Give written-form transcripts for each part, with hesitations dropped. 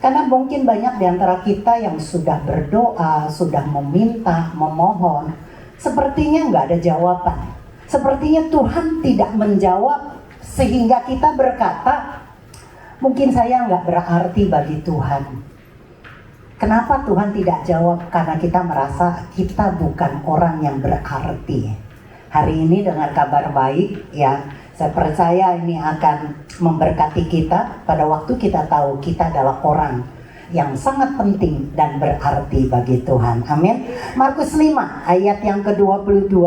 Karena mungkin banyak di antara kita yang sudah berdoa, sudah meminta, memohon, sepertinya nggak ada jawaban. Sepertinya Tuhan tidak menjawab, sehingga kita berkata, mungkin saya nggak berarti bagi Tuhan. Kenapa Tuhan tidak jawab? Karena kita merasa kita bukan orang yang berarti. Hari ini dengan kabar baik, ya, saya percaya ini akan memberkati kita pada waktu kita tahu kita adalah orang yang sangat penting dan berarti bagi Tuhan. Amin. Markus 5 ayat yang ke-22.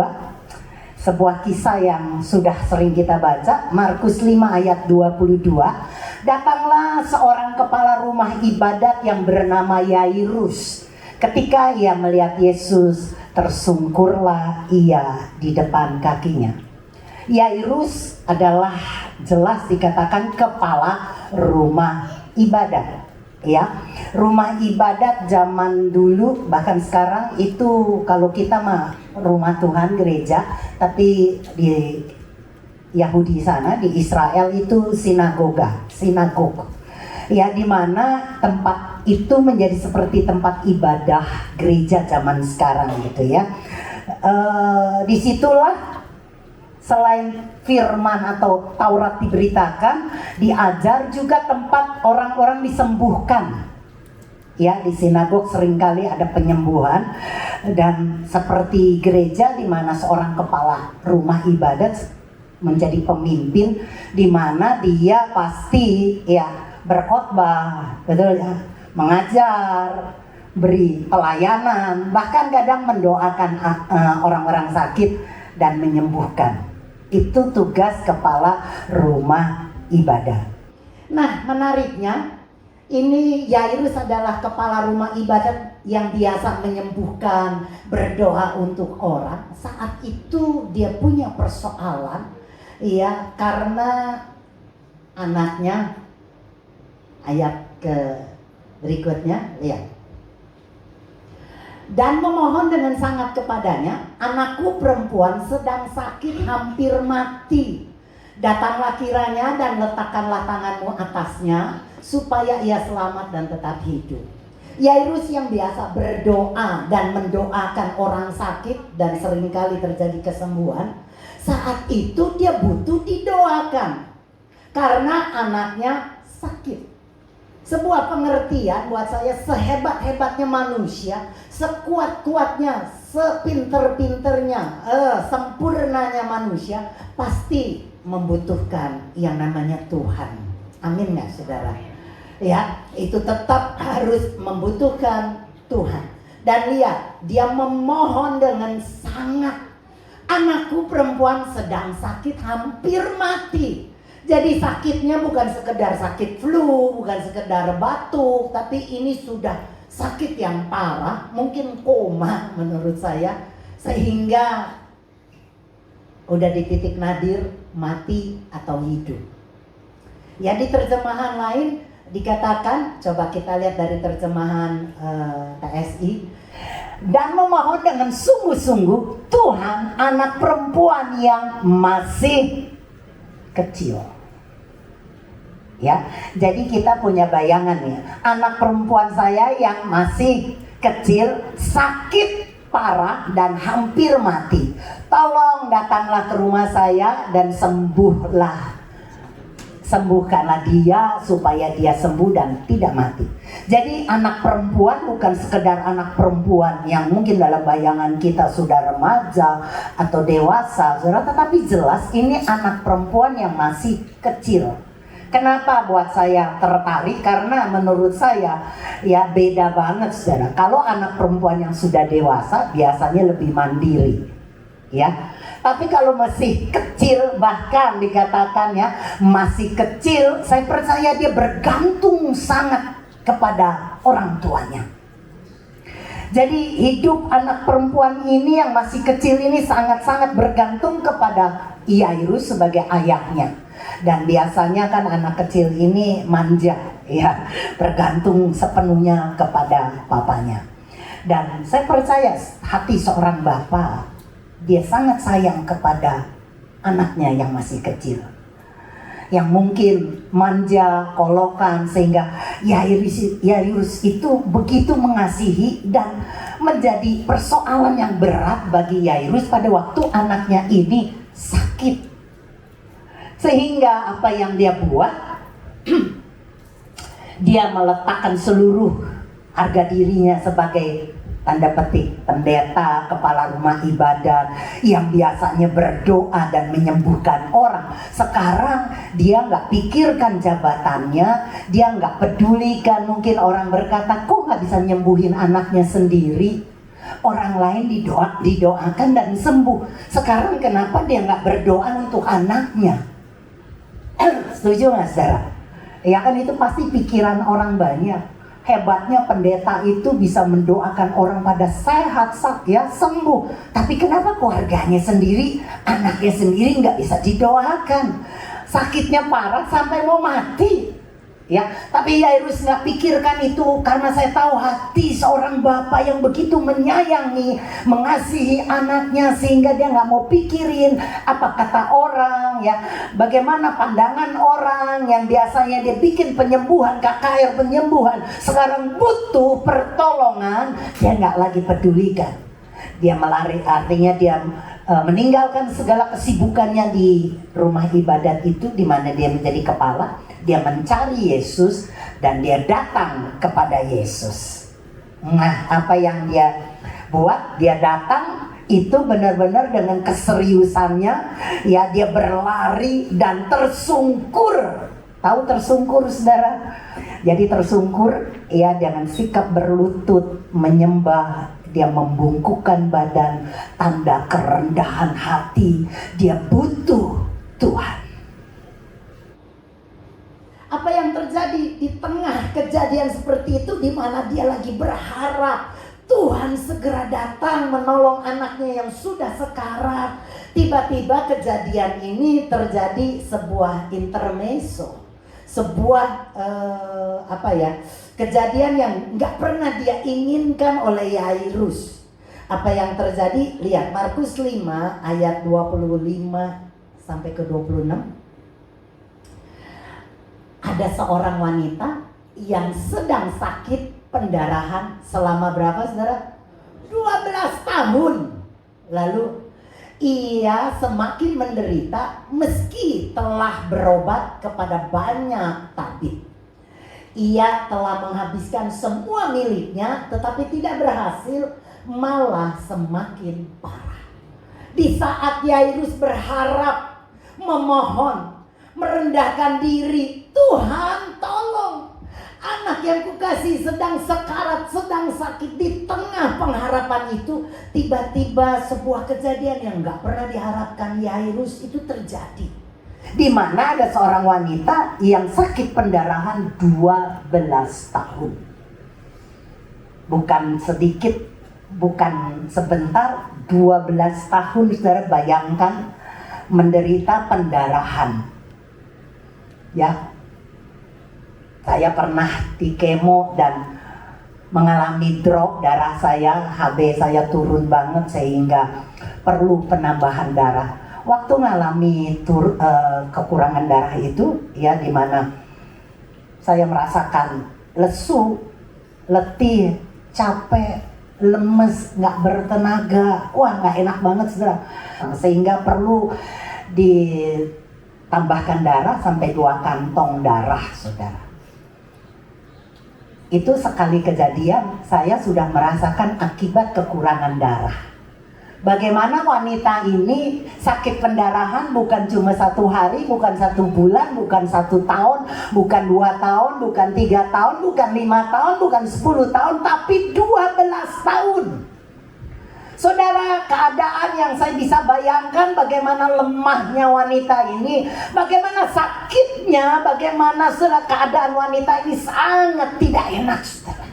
Sebuah kisah yang sudah sering kita baca. Markus 5 ayat 22. Datanglah seorang kepala rumah ibadat yang bernama Yairus. Ketika ia melihat Yesus, tersungkurlah ia di depan kakinya. Yairus adalah jelas dikatakan kepala rumah ibadat, ya. Rumah ibadat zaman dulu, bahkan sekarang itu kalau kita mah rumah Tuhan, gereja, tapi di Yahudi sana, di Israel itu sinagog, ya, di mana tempat itu menjadi seperti tempat ibadah gereja zaman sekarang gitu ya. Disitulah selain firman atau Taurat diberitakan, diajar juga tempat orang-orang disembuhkan. Ya, di sinagog seringkali ada penyembuhan, dan seperti gereja di mana seorang kepala rumah ibadat menjadi pemimpin, di mana dia pasti ya berkhotbah, betul ya, mengajar, beri pelayanan, bahkan kadang mendoakan orang-orang sakit dan menyembuhkan. Itu tugas kepala rumah ibadah. Nah, menariknya, ini Yairus adalah kepala rumah ibadat yang biasa menyembuhkan, berdoa untuk orang. Saat itu dia punya persoalan, ya, karena anaknya, ayat ke berikutnya, lihat. Dan memohon dengan sangat kepadanya, anakku perempuan sedang sakit hampir mati. Datanglah kiranya dan letakkanlah tanganmu atasnya, supaya ia selamat dan tetap hidup. Yairus yang biasa berdoa dan mendoakan orang sakit dan seringkali terjadi kesembuhan, saat itu dia butuh didoakan karena anaknya sakit. Sebuah pengertian buat saya, sehebat-hebatnya manusia, sekuat-kuatnya, sepinter-pinternya, sempurnanya manusia, pasti membutuhkan yang namanya Tuhan. Amin ya saudara? Ya, itu tetap harus membutuhkan Tuhan. Dan lihat, dia memohon dengan sangat. Anakku perempuan sedang sakit hampir mati. Jadi sakitnya bukan sekedar sakit flu, bukan sekedar batuk, tapi ini sudah sakit yang parah, mungkin koma menurut saya, sehingga udah di titik nadir, mati atau hidup. Ya, di terjemahan lain dikatakan, coba kita lihat dari terjemahan TSI, dan memohon dengan sungguh-sungguh, Tuhan, anak perempuan yang masih kecil. Ya, jadi kita punya bayangan ya, anak perempuan saya yang masih kecil, sakit parah dan hampir mati. Tolong datanglah ke rumah saya dan sembuhkanlah dia supaya dia sembuh dan tidak mati. Jadi anak perempuan bukan sekedar anak perempuan yang mungkin dalam bayangan kita sudah remaja atau dewasa, saudara, tetapi jelas ini anak perempuan yang masih kecil. Kenapa buat saya tertarik? Karena menurut saya ya beda banget saudara. Kalau anak perempuan yang sudah dewasa biasanya lebih mandiri, ya. Tapi kalau masih kecil, bahkan dikatakan ya masih kecil, saya percaya dia bergantung sangat kepada orang tuanya. Jadi hidup anak perempuan ini yang masih kecil ini sangat-sangat bergantung kepada Yairus sebagai ayahnya. Dan biasanya kan anak kecil ini manja, ya, bergantung sepenuhnya kepada papanya. Dan saya percaya hati seorang bapak, dia sangat sayang kepada anaknya yang masih kecil. yang mungkin manja, kolokan, sehingga Yairus itu begitu mengasihi dan menjadi persoalan yang berat bagi Yairus pada waktu anaknya ini sakit. Sehingga apa yang dia buat, dia meletakkan seluruh harga dirinya sebagai tanda petik pendeta, kepala rumah ibadat yang biasanya berdoa dan menyembuhkan orang. Sekarang dia nggak pikirkan jabatannya, dia nggak pedulikan. Mungkin orang berkata, kok nggak bisa nyembuhin anaknya sendiri? Orang lain didoakan dan sembuh. Sekarang kenapa dia nggak berdoa untuk anaknya? Setuju nggak saudara? Ya kan itu pasti pikiran orang banyak. Hebatnya pendeta itu bisa mendoakan orang pada sehat, sembuh. Tapi kenapa keluarganya sendiri, anaknya sendiri nggak bisa didoakan? Sakitnya parah sampai mau mati. Ya, tapi Yairus nggak pikirkan itu, karena saya tahu hati seorang bapak yang begitu menyayangi, mengasihi anaknya, sehingga dia nggak mau pikirin apa kata orang, ya, bagaimana pandangan orang yang biasanya dia bikin penyembuhan, KKR penyembuhan, sekarang butuh pertolongan, dia nggak lagi pedulikan. Dia melari, artinya dia meninggalkan segala kesibukannya di rumah ibadat itu, di mana dia menjadi kepala. Dia mencari Yesus dan dia datang kepada Yesus. Nah, apa yang dia buat? Dia datang itu benar-benar dengan keseriusannya, ya, dia berlari dan tersungkur. Tahu tersungkur, saudara? Jadi tersungkur, ya, dengan sikap berlutut menyembah. Dia membungkukkan badan, tanda kerendahan hati. Dia butuh Tuhan. Apa yang terjadi di tengah kejadian seperti itu, di mana dia lagi berharap Tuhan segera datang menolong anaknya yang sudah sekarat. Tiba-tiba kejadian ini terjadi sebuah intermezzo, sebuah kejadian yang nggak pernah dia inginkan oleh Yairus. Apa yang terjadi? Lihat Markus 5 ayat 25 sampai ke 26. Ada seorang wanita yang sedang sakit pendarahan selama berapa, saudara? 12 tahun. Lalu ia semakin menderita meski telah berobat kepada banyak tabib. Ia telah menghabiskan semua miliknya, tetapi tidak berhasil, malah semakin parah. Di saat Yairus berharap, memohon, merendahkan diri, Tuhan tolong, anak yang kukasih sedang sekarat, sedang sakit. Di tengah pengharapan itu, tiba-tiba sebuah kejadian yang gak pernah diharapkan Yairus itu terjadi, di mana ada seorang wanita yang sakit pendarahan 12 tahun. Bukan sedikit, bukan sebentar, 12 tahun. Saudara bayangkan menderita pendarahan. Ya, saya pernah di kemo dan mengalami drop darah saya, HB saya turun banget sehingga perlu penambahan darah. Waktu mengalami kekurangan darah itu, ya, di mana saya merasakan lesu, letih, capek, lemes, nggak bertenaga, wah nggak enak banget, saudara. Sehingga perlu ditambahkan darah sampai 2 kantong darah, saudara. Itu sekali kejadian saya sudah merasakan akibat kekurangan darah. Bagaimana wanita ini sakit pendarahan bukan cuma 1 hari, bukan 1 bulan, bukan 1 tahun, bukan 2 tahun, bukan 3 tahun, bukan 5 tahun, bukan 10 tahun, tapi 12 tahun. Saudara, keadaan yang saya bisa bayangkan bagaimana lemahnya wanita ini, bagaimana sakitnya, bagaimana keadaan wanita ini sangat tidak enak, saudara.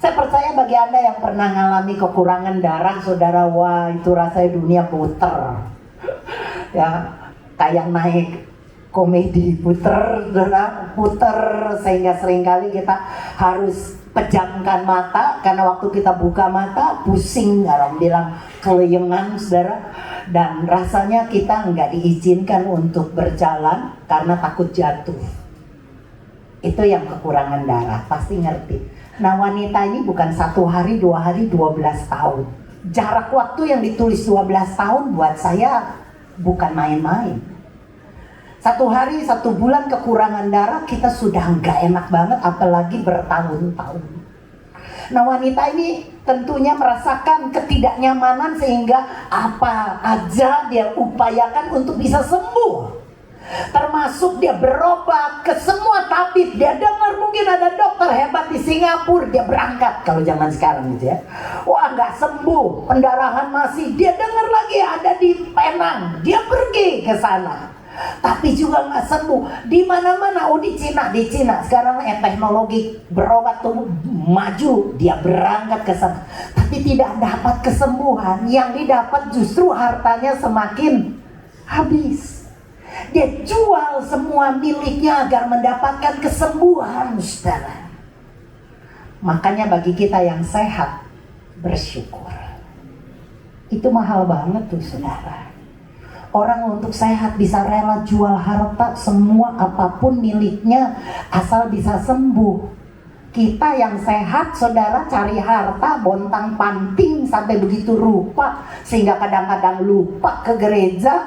Saya percaya bagi Anda yang pernah mengalami kekurangan darah, saudara, wah itu rasanya dunia puter. Ya, kayak naik komedi, puter sehingga seringkali kita harus pejamkan mata karena waktu kita buka mata pusing, orang bilang keleyengan saudara, dan rasanya kita nggak diizinkan untuk berjalan karena takut jatuh. Itu yang kekurangan darah, pasti ngerti. Nah wanita ini bukan 1 hari, 2 hari, 12 tahun. Jarak waktu yang ditulis 12 tahun buat saya bukan main-main. 1 hari, 1 bulan kekurangan darah kita sudah nggak enak banget, apalagi bertahun-tahun. Nah wanita ini tentunya merasakan ketidaknyamanan sehingga apa aja dia upayakan untuk bisa sembuh. Termasuk dia berobat ke semua tabib. Dia dengar mungkin ada dokter hebat di Singapura, dia berangkat. Kalau zaman sekarang gitu ya, wah nggak sembuh, pendarahan masih. Dia dengar lagi ada di Penang, dia pergi ke sana, tapi juga nggak sembuh. Di mana-mana, di Cina sekarang teknologi berobat tuh maju, dia berangkat ke sana, tapi tidak dapat kesembuhan. Yang didapat justru hartanya semakin habis. Dia jual semua miliknya agar mendapatkan kesembuhan, saudara. Makanya bagi kita yang sehat, bersyukur. Itu mahal banget tuh, saudara. Orang untuk sehat bisa rela jual harta semua apapun miliknya asal bisa sembuh. Kita yang sehat, saudara, cari harta bontang panting sampai begitu rupa sehingga kadang-kadang lupa ke gereja,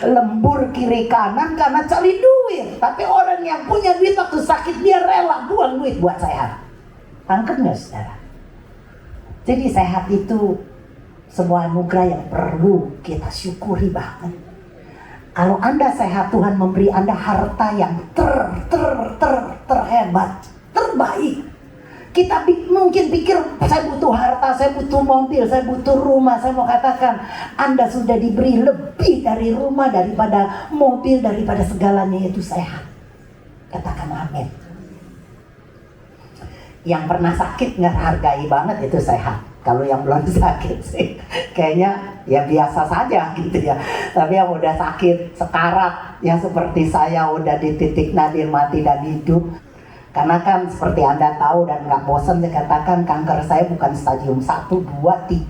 lembur kiri kanan karena cari duit. Tapi orang yang punya duit waktu sakit dia rela buang duit buat sehat. Tangkap nggak, saudara? Jadi sehat itu sebuah anugerah yang perlu kita syukuri banget. Kalau Anda sehat, Tuhan memberi Anda harta yang terhebat, terbaik. Kita mungkin pikir saya butuh harta, saya butuh mobil, saya butuh rumah. Saya mau katakan Anda sudah diberi lebih dari rumah, daripada mobil, daripada segalanya, yaitu sehat. Katakan amin. Yang pernah sakit nggak hargai banget itu sehat. Kalau yang belum sakit sih kayaknya ya biasa saja gitu ya. Tapi yang udah sakit sekarat, yang seperti saya udah di titik nadir mati dan hidup. Karena kan seperti Anda tahu dan nggak bosan saya katakan, kanker saya bukan stadium 1, 2,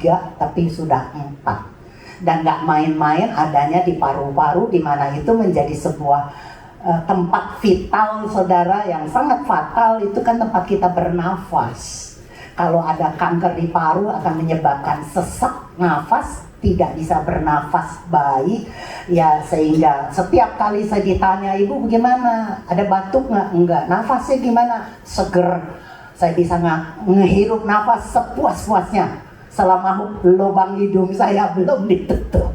3, tapi sudah 4. Dan nggak main-main, adanya di paru-paru, di mana itu menjadi sebuah tempat vital, saudara, yang sangat fatal. Itu kan tempat kita bernafas. Kalau ada kanker di paru akan menyebabkan sesak nafas, tidak bisa bernafas baik ya, sehingga setiap kali saya ditanya, ibu bagaimana, ada batuk nggak? Enggak. Nafasnya gimana? Seger. Saya bisa ngehirup nafas sepuas-puasnya selama lubang hidung saya belum ditutup.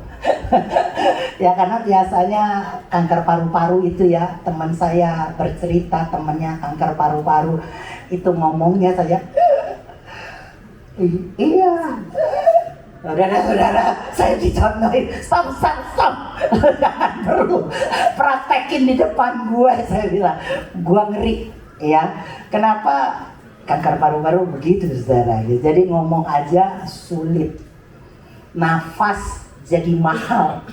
Ya karena biasanya kanker paru-paru itu ya, teman saya bercerita temannya kanker paru-paru itu ngomongnya saja, iya. Saudara-saudara, saya dicontohin, stop. Jangan perlu praktekin di depan gue, saya bilang. Gue ngeri, ya. Kenapa? Kanker paru-paru begitu, saudara. Jadi ngomong aja sulit. Nafas jadi mahal.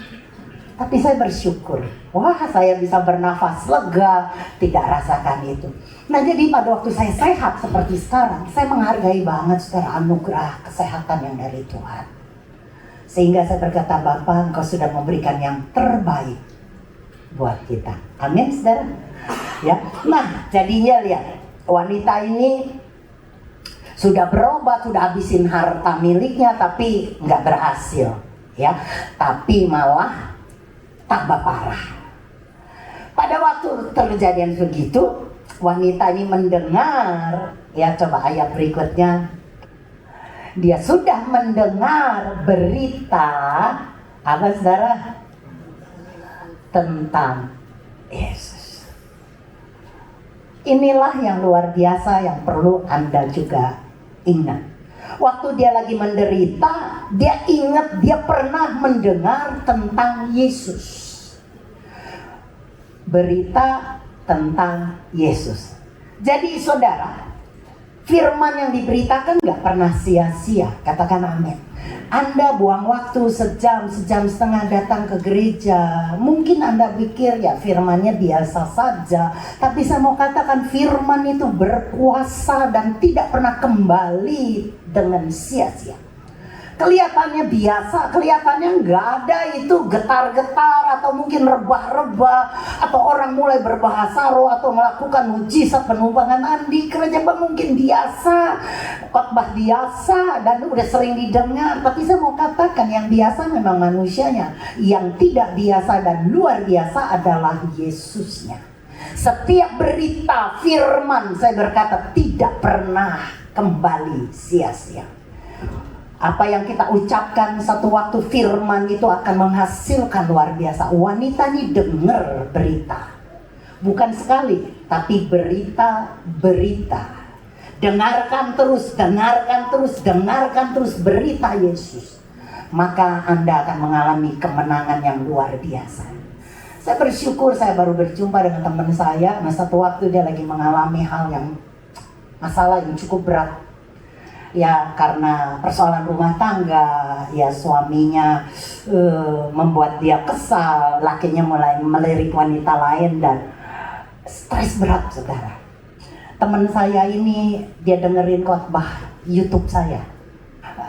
Tapi saya bersyukur. Wah, saya bisa bernafas lega, tidak rasakan itu. Nah, jadi pada waktu saya sehat seperti sekarang, saya menghargai banget, saudara, anugerah kesehatan yang dari Tuhan. Sehingga saya berkata, Bapak, Engkau sudah memberikan yang terbaik buat kita. Amin, saudara. Ya. Nah, jadinya lihat, wanita ini sudah berobat, sudah habisin harta miliknya, tapi nggak berhasil. Ya, tapi malah tambah parah. Pada waktu terjadian begitu, wanita ini mendengar, ya coba ayat berikutnya. Dia sudah mendengar berita apa, saudara? Tentang Yesus. Inilah yang luar biasa yang perlu Anda juga ingat. Waktu dia lagi menderita, dia ingat dia pernah mendengar tentang Yesus. Berita tentang Yesus. Jadi saudara, Firman yang diberitakan gak pernah sia-sia. Katakan amin. Anda buang waktu sejam setengah datang ke gereja. Mungkin Anda pikir ya firmannya biasa saja. Tapi saya mau katakan firman itu berkuasa dan tidak pernah kembali dengan sia-sia. Kelihatannya biasa, kelihatannya nggak ada itu getar-getar atau mungkin rebah-rebah atau orang mulai berbahasa roh atau melakukan mujizat penumpangan andi. Gereja mungkin biasa, khotbah biasa dan udah sering didengar. Tapi saya mau katakan yang biasa memang manusianya, yang tidak biasa dan luar biasa adalah Yesusnya. Setiap berita firman, saya berkata, tidak pernah kembali sia-sia. Apa yang kita ucapkan satu waktu firman itu akan menghasilkan luar biasa. Wanita ini dengar berita. Bukan sekali, tapi berita. Dengarkan terus berita Yesus. Maka Anda akan mengalami kemenangan yang luar biasa. Saya bersyukur saya baru berjumpa dengan teman saya. Nah, satu waktu dia lagi mengalami masalah yang cukup berat. Ya karena persoalan rumah tangga, ya suaminya membuat dia kesal, lakinya mulai melirik wanita lain dan stres berat, saudara. Teman saya ini dia dengerin khotbah YouTube saya,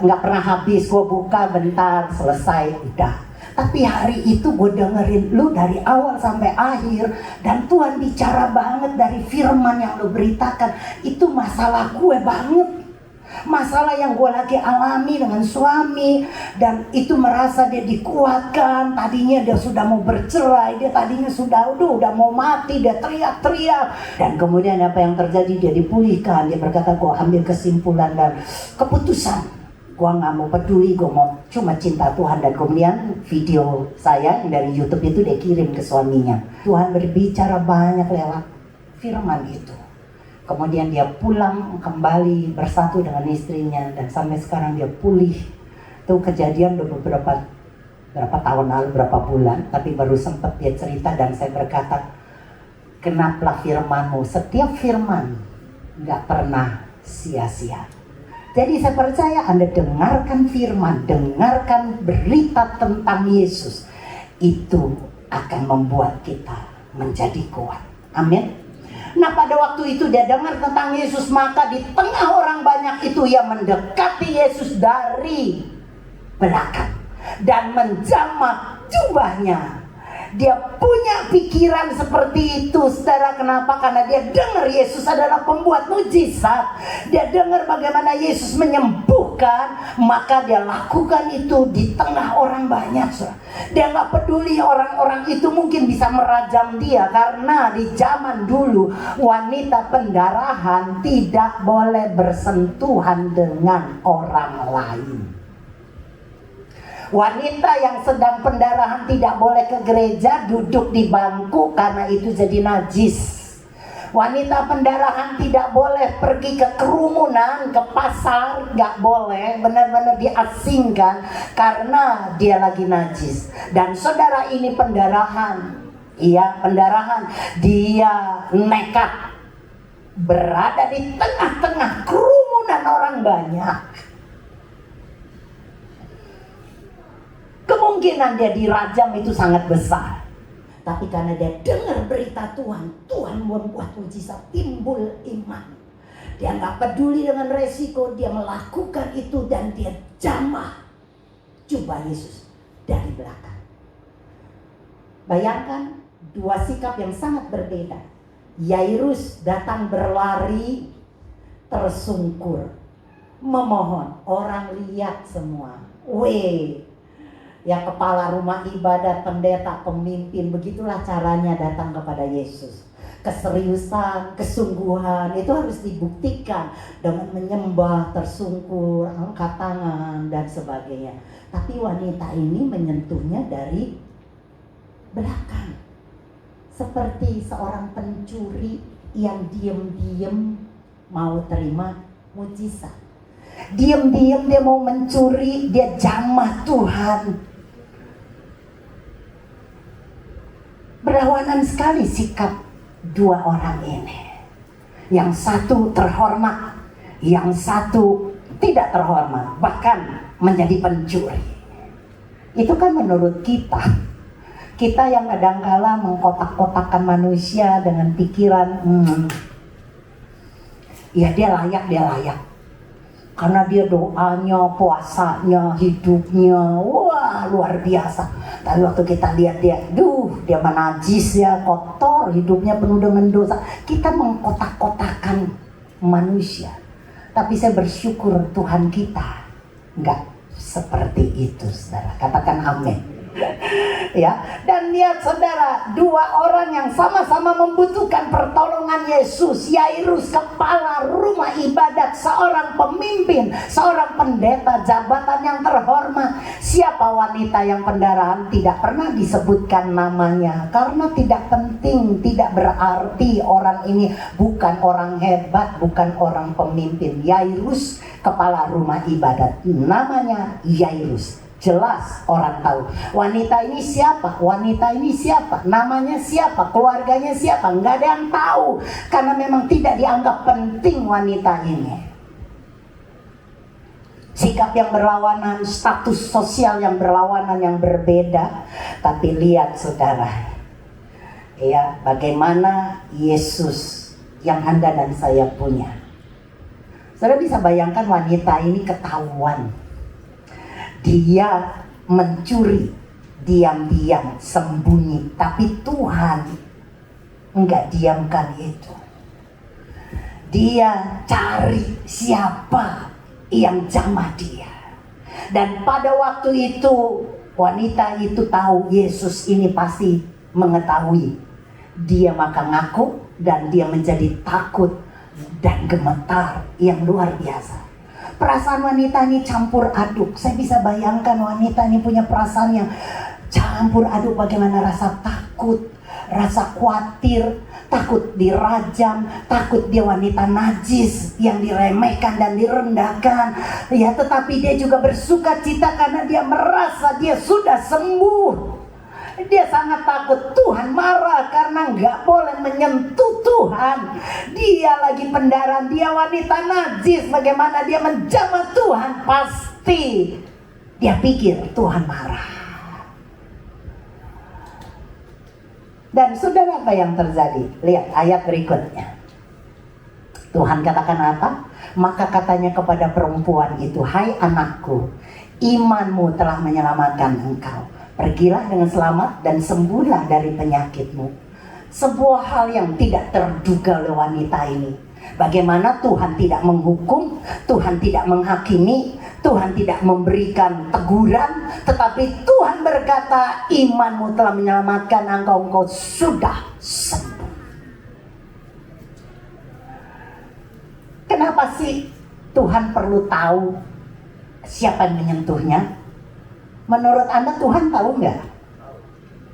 nggak pernah habis, gue buka bentar selesai udah. Tapi hari itu gue dengerin lu dari awal sampai akhir dan Tuhan bicara banget dari firman yang lu beritakan. Itu masalah gue banget. Masalah yang gue lagi alami dengan suami. Dan itu merasa dia dikuatkan. Tadinya dia sudah mau bercerai. Dia tadinya udah mau mati. Dia teriak-teriak. Dan kemudian apa yang terjadi, dia dipulihkan. Dia berkata, gue ambil kesimpulan dan keputusan, gue gak mau peduli, gue mau cuma cinta Tuhan. Dan kemudian video saya dari YouTube itu dia kirim ke suaminya. Tuhan berbicara banyak lewat firman itu. Kemudian dia pulang kembali bersatu dengan istrinya dan sampai sekarang dia pulih. Itu kejadian udah berapa tahun lalu, berapa bulan, tapi baru sempat dia cerita dan saya berkata, kenapa firmanmu, setiap firman gak pernah sia-sia. Jadi saya percaya Anda dengarkan firman, dengarkan berita tentang Yesus, itu akan membuat kita menjadi kuat. Amin. Nah pada waktu itu dia dengar tentang Yesus, maka di tengah orang banyak itu ia mendekati Yesus dari belakang dan menjamah jubahnya. Dia punya pikiran seperti itu, saudara. Kenapa? Karena dia dengar Yesus adalah pembuat mujizat. Dia dengar bagaimana Yesus menyembuhkan, maka dia lakukan itu di tengah orang banyak, saudara. Dia gak peduli orang-orang itu mungkin bisa merajam dia, karena di zaman dulu wanita pendarahan tidak boleh bersentuhan dengan orang lain. Wanita yang sedang pendarahan tidak boleh ke gereja, duduk di bangku karena itu jadi najis. Wanita pendarahan tidak boleh pergi ke kerumunan, ke pasar, gak boleh, benar-benar diasingkan karena dia lagi najis. Dan saudara ini pendarahan, iya pendarahan, dia nekat berada di tengah-tengah kerumunan orang banyak. Kemungkinan dia dirajam itu sangat besar. Tapi karena dia dengar berita Tuhan, Tuhan membuat mujizat, timbul iman. Dia gak peduli dengan resiko, dia melakukan itu dan dia jamah jubah Yesus dari belakang. Bayangkan dua sikap yang sangat berbeda. Yairus datang berlari tersungkur, memohon, orang lihat semua. Yang kepala rumah ibadah, pendeta, pemimpin, begitulah caranya datang kepada Yesus. Keseriusan, kesungguhan itu harus dibuktikan dengan menyembah, tersungkur, angkat tangan dan sebagainya. Tapi wanita ini menyentuhnya dari belakang, seperti seorang pencuri yang diam-diam mau terima mujizat. Diam-diam dia mau mencuri, dia jamah Tuhan. Berlawanan sekali sikap dua orang ini. Yang satu terhormat, yang satu tidak terhormat, bahkan menjadi pencuri. Itu kan menurut kita yang kadangkala mengkotak-kotakkan manusia dengan pikiran, ya dia layak. Karena dia doanya, puasanya, hidupnya, wah luar biasa. Tapi waktu kita lihat dia najis ya, kotor, hidupnya penuh dengan dosa. Kita mengkotak-kotakan manusia. Tapi saya bersyukur Tuhan kita enggak seperti itu, saudara. Katakan amin. Ya, dan lihat saudara, dua orang yang sama-sama membutuhkan pertolongan Yesus. Yairus, kepala rumah ibadat, seorang pemimpin, seorang pendeta, jabatan yang terhormat. Siapa wanita yang pendarahan? Tidak pernah disebutkan namanya, karena tidak penting, tidak berarti. Orang ini bukan orang hebat, bukan orang pemimpin. Yairus, kepala rumah ibadat, namanya Yairus. Jelas orang tahu. Wanita ini siapa? Wanita ini siapa? Namanya siapa? Keluarganya siapa? Nggak ada yang tahu. Karena memang tidak dianggap penting wanita ini. Sikap yang berlawanan, status sosial yang berlawanan, yang berbeda. Tapi lihat saudara, ya, bagaimana Yesus yang Anda dan saya punya. Saudara bisa bayangkan wanita ini ketahuan. Dia mencuri diam-diam, sembunyi, tapi Tuhan enggak diamkan itu. Dia cari siapa yang jamah dia. Dan pada waktu itu wanita itu tahu Yesus ini pasti mengetahui. Dia maka ngaku dan dia menjadi takut dan gemetar yang luar biasa. Perasaan wanita ini campur aduk. Saya bisa bayangkan wanita ini punya perasaan yang campur aduk. Bagaimana rasa takut, rasa khawatir, takut dirajam, takut dia wanita najis yang diremehkan dan direndahkan. Ya, tetapi dia juga bersuka cita karena dia merasa dia sudah sembuh. Dia sangat takut Tuhan marah karena nggak boleh menyentuh Tuhan. Dia lagi pendarahan, dia wanita najis. Bagaimana dia menjamah Tuhan? Pasti dia pikir Tuhan marah. Dan saudara, apa yang terjadi? Lihat ayat berikutnya. Tuhan katakan apa? Maka katanya kepada perempuan itu, hai anakku, imanmu telah menyelamatkan engkau. Pergilah dengan selamat dan sembuhlah dari penyakitmu. Sebuah hal yang tidak terduga oleh wanita ini. Bagaimana Tuhan tidak menghukum, Tuhan tidak menghakimi, Tuhan tidak memberikan teguran, tetapi Tuhan berkata, imanmu telah menyelamatkan engkau sudah sembuh. Kenapa sih Tuhan perlu tahu siapa yang menyentuhnya? Menurut Anda Tuhan tahu nggak?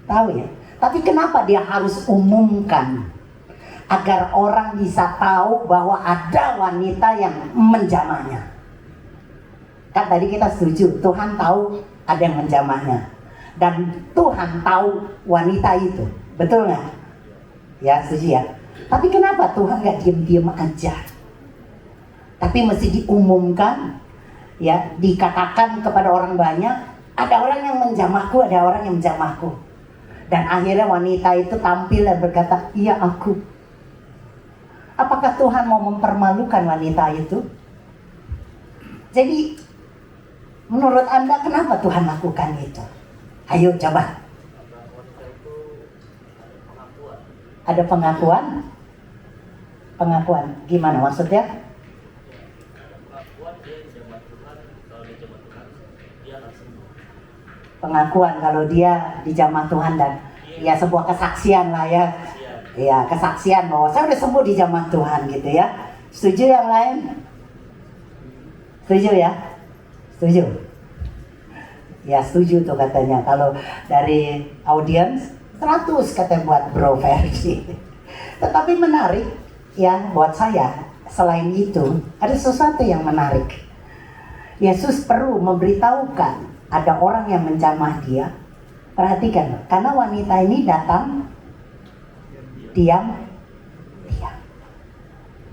Tahu ya. Tapi kenapa dia harus umumkan? Agar orang bisa tahu bahwa ada wanita yang menjamahnya. Kan tadi kita setuju, Tuhan tahu ada yang menjamahnya. Dan Tuhan tahu wanita itu. Betul nggak? Ya, setuju ya. Tapi kenapa Tuhan nggak diam-diam aja? Tapi mesti diumumkan, ya, dikatakan kepada orang banyak. Ada orang yang menjamahku, ada orang yang menjamahku. Dan akhirnya wanita itu tampil dan berkata, iya aku. Apakah Tuhan mau mempermalukan wanita itu? Jadi, menurut Anda kenapa Tuhan lakukan itu? Ayo coba. Ada pengakuan? Pengakuan, gimana maksudnya? Pengakuan kalau dia dijamah Tuhan dan ya sebuah kesaksian lah ya. Ya, kesaksian bahwa saya udah sembuh dijamah Tuhan gitu ya. Setuju yang lain? Setuju ya? Setuju? Ya setuju tuh katanya. Kalau dari audiens 100 katanya buat Bro Versi. Tetapi menarik ya buat saya. Selain itu ada sesuatu yang menarik. Yesus perlu memberitahukan ada orang yang menjamah dia. Perhatikan, karena wanita ini datang diam.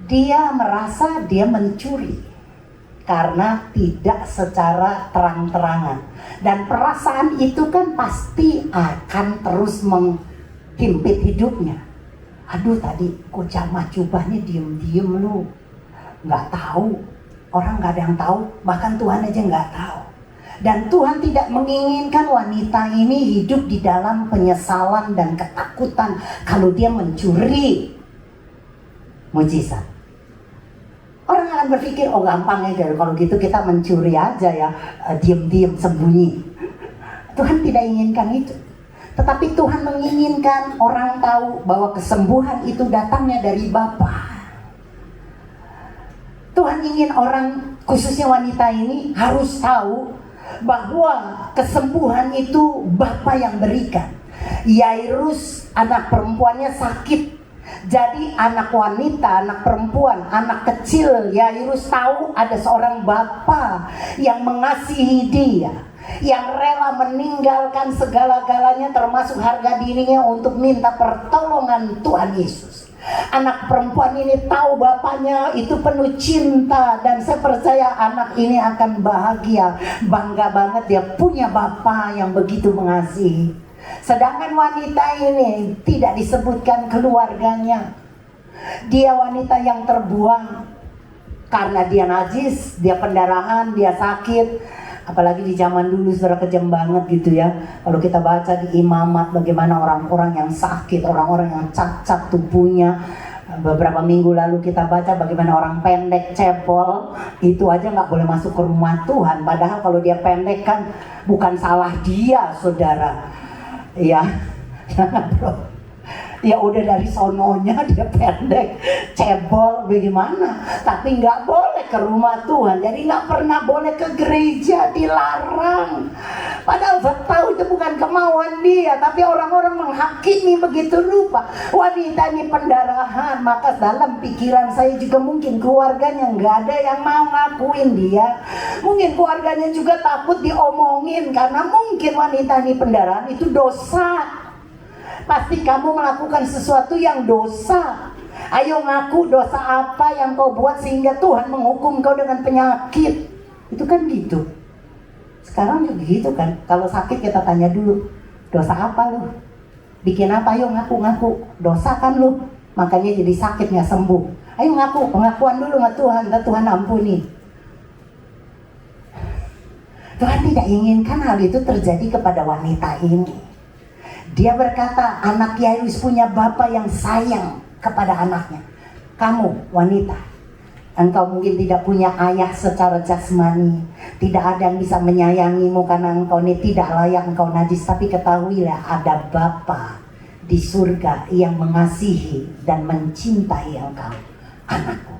Dia merasa dia mencuri karena tidak secara terang-terangan. Dan perasaan itu kan pasti akan terus menghimpit hidupnya. Aduh, tadi kok jamaah jubahnya diem-diem lu, nggak tahu, orang nggak ada yang tahu, bahkan Tuhan aja nggak tahu. Dan Tuhan tidak menginginkan wanita ini hidup di dalam penyesalan dan ketakutan kalau dia mencuri mujizat. Orang akan berpikir, oh gampang ya, kalau gitu kita mencuri aja ya, diam-diam sembunyi. Tuhan tidak inginkan itu. Tetapi Tuhan menginginkan orang tahu bahwa kesembuhan itu datangnya dari Bapa. Tuhan ingin orang, khususnya wanita ini, harus tahu bahwa kesembuhan itu Bapa yang berikan. Yairus, anak perempuannya sakit. Jadi anak wanita, anak perempuan, anak kecil Yairus tahu ada seorang Bapa yang mengasihi dia, yang rela meninggalkan segala-galanya termasuk harga dirinya untuk minta pertolongan Tuhan Yesus. Anak perempuan ini tahu bapaknya itu penuh cinta, dan saya percaya anak ini akan bahagia, bangga banget dia punya bapa yang begitu mengasihi. Sedangkan wanita ini tidak disebutkan keluarganya. Dia wanita yang terbuang karena dia najis, dia pendarahan, dia sakit. Apalagi di zaman dulu sudah kejam banget gitu ya. Kalau kita baca di Imamat bagaimana orang-orang yang sakit, orang-orang yang cacat tubuhnya. Beberapa minggu lalu kita baca bagaimana orang pendek, cebol, itu aja nggak boleh masuk ke rumah Tuhan. Padahal kalau dia pendek kan bukan salah dia, saudara. Ya, bro. Ya udah dari sononya dia pendek, cebol, bagaimana? Tapi nggak boleh ke rumah Tuhan. Jadi nggak pernah boleh ke gereja, dilarang. Padahal saya tahu itu bukan kemauan dia, tapi orang-orang menghakimi begitu rupa. Wanita ini pendarahan, maka dalam pikiran saya juga mungkin keluarganya nggak ada yang mau ngakuin dia. Mungkin keluarganya juga takut diomongin karena mungkin wanita ini pendarahan itu dosa. Pasti kamu melakukan sesuatu yang dosa. Ayo ngaku dosa apa yang kau buat sehingga Tuhan menghukum kau dengan penyakit. Itu kan gitu. Sekarang juga gitu kan. Kalau sakit kita tanya dulu, dosa apa lu? Bikin apa? Ayo ngaku-ngaku. Dosa kan lu, makanya jadi sakit gak sembuh. Ayo ngaku, pengakuan dulu sama Tuhan. Tuhan ampuni. Tuhan tidak inginkan hal itu terjadi kepada wanita ini. Dia berkata, anak Yairus punya bapa yang sayang kepada anaknya. Kamu wanita, engkau mungkin tidak punya ayah secara jasmani, tidak ada yang bisa menyayangimu karena engkau ini tidak layak, engkau najis. Tapi ketahuilah ada Bapa di surga yang mengasihi dan mencintai engkau. Anakku,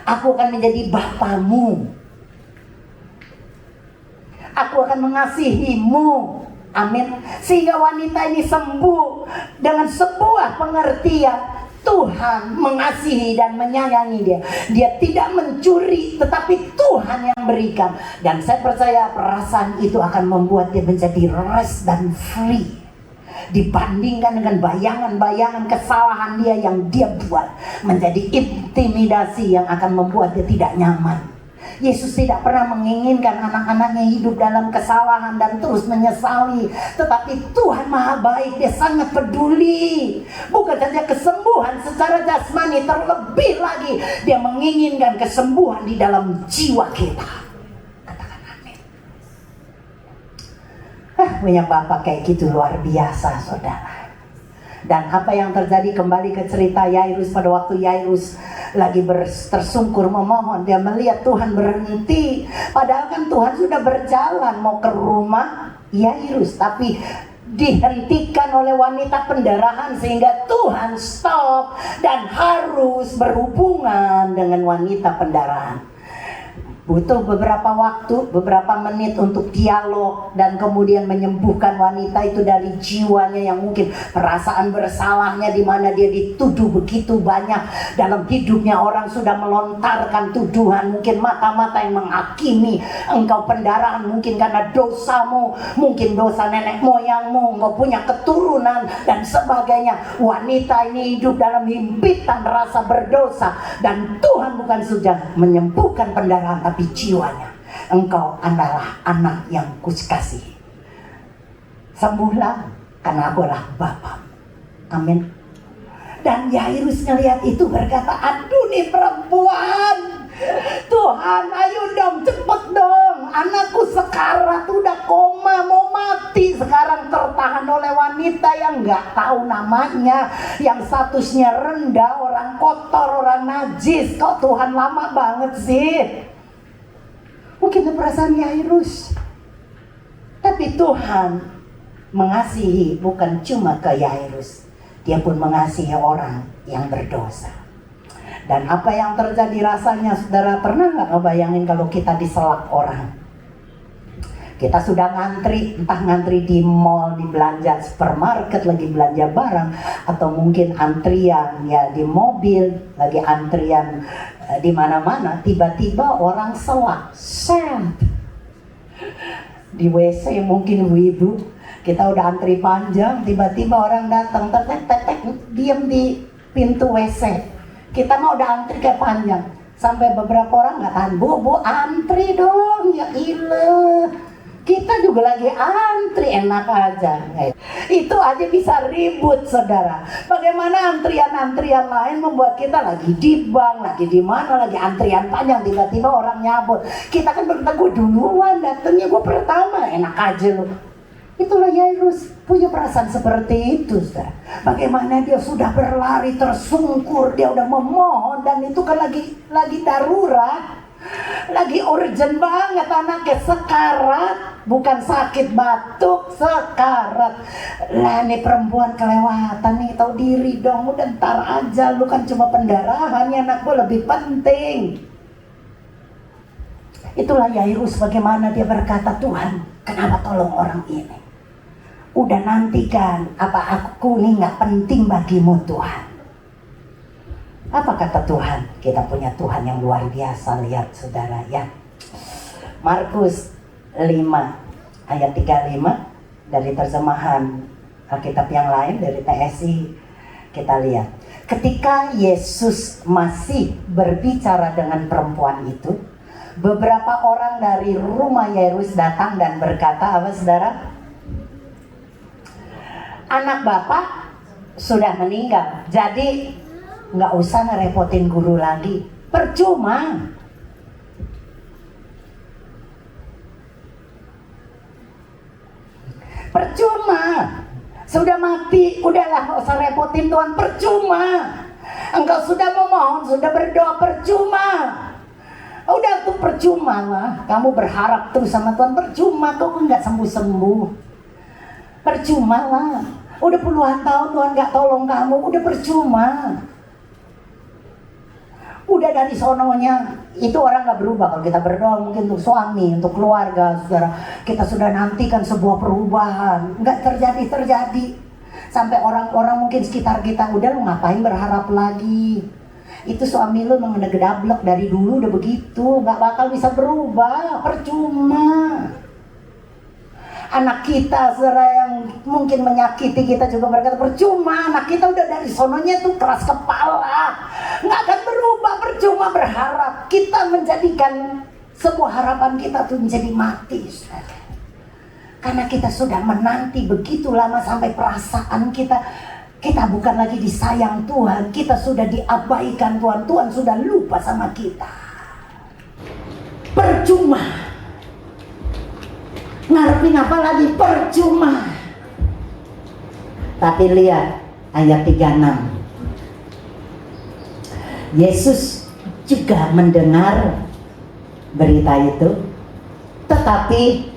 aku akan menjadi bapamu, aku akan mengasihimu. Amin. Sehingga wanita ini sembuh dengan sebuah pengertian Tuhan mengasihi dan menyayangi dia. Dia tidak mencuri, tetapi Tuhan yang berikan. Dan saya percaya perasaan itu akan membuat dia menjadi rest dan free, dibandingkan dengan bayangan-bayangan kesalahan dia yang dia buat menjadi intimidasi yang akan membuat dia tidak nyaman. Yesus tidak pernah menginginkan anak-anaknya hidup dalam kesalahan dan terus menyesali. Tetapi Tuhan Maha Baik, dia sangat peduli. Bukan saja kesembuhan secara jasmani, terlebih lagi dia menginginkan kesembuhan di dalam jiwa kita. Katakan amin. Punya Bapak kayak gitu luar biasa, saudara. Dan apa yang terjadi, kembali ke cerita Yairus. Pada waktu Yairus lagi tersungkur memohon, dia melihat Tuhan berhenti. Padahal kan Tuhan sudah berjalan mau ke rumah Yairus, tapi dihentikan oleh wanita pendarahan sehingga Tuhan stop dan harus berhubungan dengan wanita pendarahan. butuh beberapa waktu, beberapa menit untuk dialog, dan kemudian menyembuhkan wanita itu dari jiwanya yang mungkin perasaan bersalahnya, di mana dia dituduh begitu banyak dalam hidupnya. Orang sudah melontarkan tuduhan, mungkin mata-mata yang menghakimi engkau pendarahan, mungkin karena dosamu, mungkin dosa nenek moyangmu, engkau punya keturunan dan sebagainya. Wanita ini hidup dalam himpitan rasa berdosa, dan Tuhan bukan sudah menyembuhkan pendarahan, tapi jiwanya. Engkau adalah anak yang kukasihi. Sembuhlah, karena aku adalah Bapa. Amin. Dan Yairus ngelihat itu berkata, aduh nih perempuan, Tuhan ayo dong, cepet dong, anakku sekarat, udah koma, mau mati. Sekarang tertahan oleh wanita yang gak tahu namanya, yang statusnya rendah, orang kotor, orang najis. Kok Tuhan lama banget sih? Mungkin itu perasaan Yairus. Tapi Tuhan mengasihi bukan cuma ke Yairus, Dia pun mengasihi orang yang berdosa. Dan apa yang terjadi rasanya, saudara pernah gak ngebayangin kalau kita diselak orang? Kita sudah ngantri, entah ngantri di mall, di belanja supermarket, lagi belanja barang, atau mungkin antrian ya di mobil, lagi antrian di mana-mana, tiba-tiba orang selak, di WC mungkin ibu, kita udah antri panjang, tiba-tiba orang datang, tek, diam di pintu WC. Kita mau udah antri kayak panjang, sampai beberapa orang nggak tahan, bu antri dong, ya ilah. Kita juga lagi antri, enak aja. Itu aja bisa ribut, saudara. Bagaimana antrian-antrian lain membuat kita lagi di bank, lagi di mana, lagi antrian panjang, tiba-tiba orang nyabut. Kita kan berkata, gue duluan datangnya, gue pertama, enak aja loh. Itulah Yairus, punya perasaan seperti itu, saudara. Bagaimana dia sudah berlari tersungkur, dia udah memohon, dan itu kan lagi darurat. Lagi urgent banget, anaknya sekarat, bukan sakit batuk, sekarat. Lah nih perempuan kelewatan nih, tahu diri dong, udah ntar aja, lu kan cuma pendarahan, anak gue lebih penting. Itulah Yairus, bagaimana dia berkata, Tuhan kenapa tolong orang ini? Udah nantikan, apa aku nih gak penting bagimu Tuhan? Apa kata Tuhan? Kita punya Tuhan yang luar biasa. Lihat saudara ya, Markus 5 ayat 35 dari terjemahan Alkitab yang lain, dari TSI. Kita lihat, ketika Yesus masih berbicara dengan perempuan itu, beberapa orang dari rumah Yairus datang dan berkata, apa saudara? Anak bapak sudah meninggal, jadi nggak usah ngerepotin guru lagi, percuma. Sudah mati, udahlah nggak usah repotin Tuhan, percuma. Engkau sudah memohon, sudah berdoa, percuma. Udah tuh percuma lah, kamu berharap terus sama Tuhan, percuma, kok nggak sembuh-sembuh, percuma lah. Udah puluhan tahun Tuhan nggak tolong kamu, udah percuma. Udah dari sononya, itu orang gak berubah. Kalau kita berdoa mungkin untuk suami, untuk keluarga, saudara, kita sudah nantikan sebuah perubahan, nggak terjadi. Sampai orang-orang mungkin sekitar kita, udah lu ngapain berharap lagi? Itu suami lu memang udah gedablek dari dulu, udah begitu, nggak bakal bisa berubah, percuma. Anak kita, saudara, yang mungkin menyakiti kita juga berkata, percuma, anak kita udah dari sononya tuh keras kepala, nggak akan berubah, percuma berharap. Kita menjadikan sebuah harapan kita tuh menjadi mati, saudara. Karena kita sudah menanti begitu lama sampai perasaan kita bukan lagi disayang Tuhan, kita sudah diabaikan Tuhan, Tuhan sudah lupa sama kita. Percuma. Ngarepin apa lagi, percuma. Tapi lihat ayat 36. Yesus juga mendengar berita itu, tetapi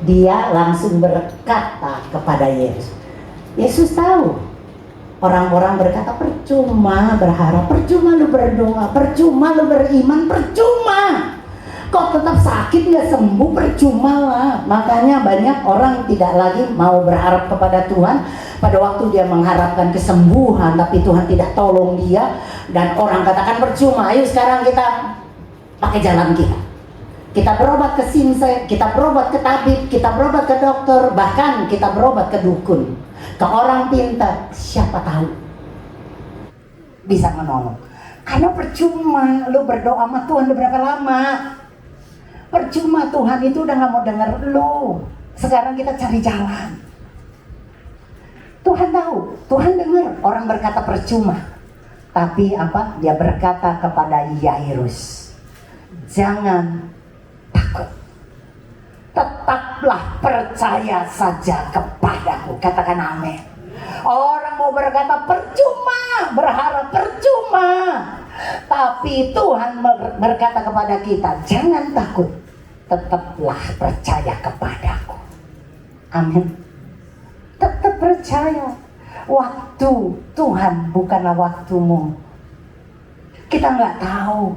dia langsung berkata kepada Yesus. Yesus tahu orang-orang berkata, percuma berharap, percuma lu berdoa, percuma lu beriman, percuma. Kok tetap sakit nggak sembuh, percuma lah. Makanya banyak orang tidak lagi mau berharap kepada Tuhan. Pada waktu dia mengharapkan kesembuhan, tapi Tuhan tidak tolong dia, dan orang katakan percuma. Ayo sekarang kita pakai jalan kita. Kita berobat ke simse, kita berobat ke tabib, kita berobat ke dokter, bahkan kita berobat ke dukun, ke orang pintar. Siapa tahu bisa menolong. Karena percuma lu berdoa sama Tuhan udah berapa lama. Percuma, Tuhan itu udah gak mau denger lu. Sekarang kita cari jalan. Tuhan tahu, Tuhan dengar orang berkata percuma. Tapi apa? Dia berkata kepada Yairus, jangan takut, tetaplah percaya saja kepadaku. Katakan amin. Orang mau berkata percuma, berharap percuma, tapi Tuhan berkata kepada kita, jangan takut, tetaplah percaya kepadaku. Amin. Tetap percaya. Waktu Tuhan bukanlah waktumu. Kita nggak tahu.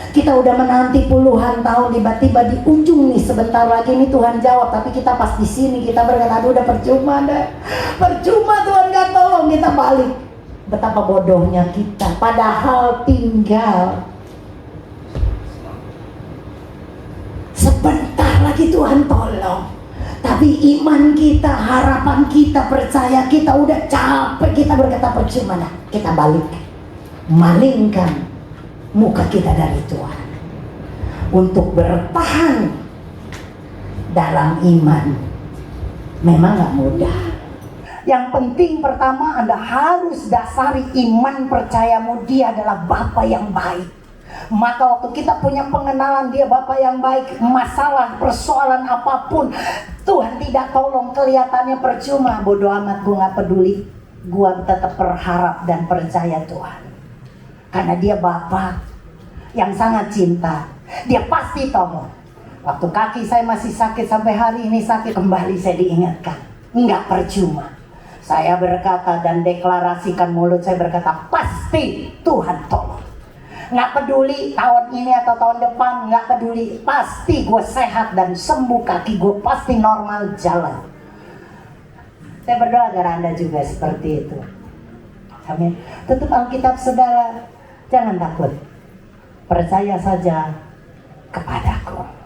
Kita udah menanti puluhan tahun, tiba-tiba di ujung nih sebentar lagi nih Tuhan jawab, tapi kita pas di sini kita berkata, aduh udah percuma deh. Percuma Tuhan nggak tolong, kita balik. Betapa bodohnya kita. Padahal tinggal sebentar lagi Tuhan tolong. Tapi iman kita, harapan kita, percaya kita udah capek, kita berkata percuma dah. Kita balik, malingkan muka kita dari Tuhan untuk bertahan dalam iman. Memang gak mudah. Yang penting pertama, Anda harus dasari iman percayamu, dia adalah Bapa yang baik. Maka waktu kita punya pengenalan dia Bapa yang baik, masalah, persoalan apapun Tuhan tidak tolong, kelihatannya percuma. Bodoh amat, gue gak peduli. Gue tetap berharap dan percaya Tuhan. Karena dia Bapa yang sangat cinta. Dia pasti tolong. Waktu kaki saya masih sakit, sampai hari ini sakit, kembali saya diingatkan, enggak percuma. Saya berkata dan deklarasikan, mulut saya berkata, pasti Tuhan tolong. Nggak peduli tahun ini atau tahun depan, nggak peduli, pasti gue sehat dan sembuh, kaki gue pasti normal jalan. Saya berdoa agar Anda juga seperti itu. Amin. Tutup Alkitab saudara, jangan takut, percaya saja kepadaku.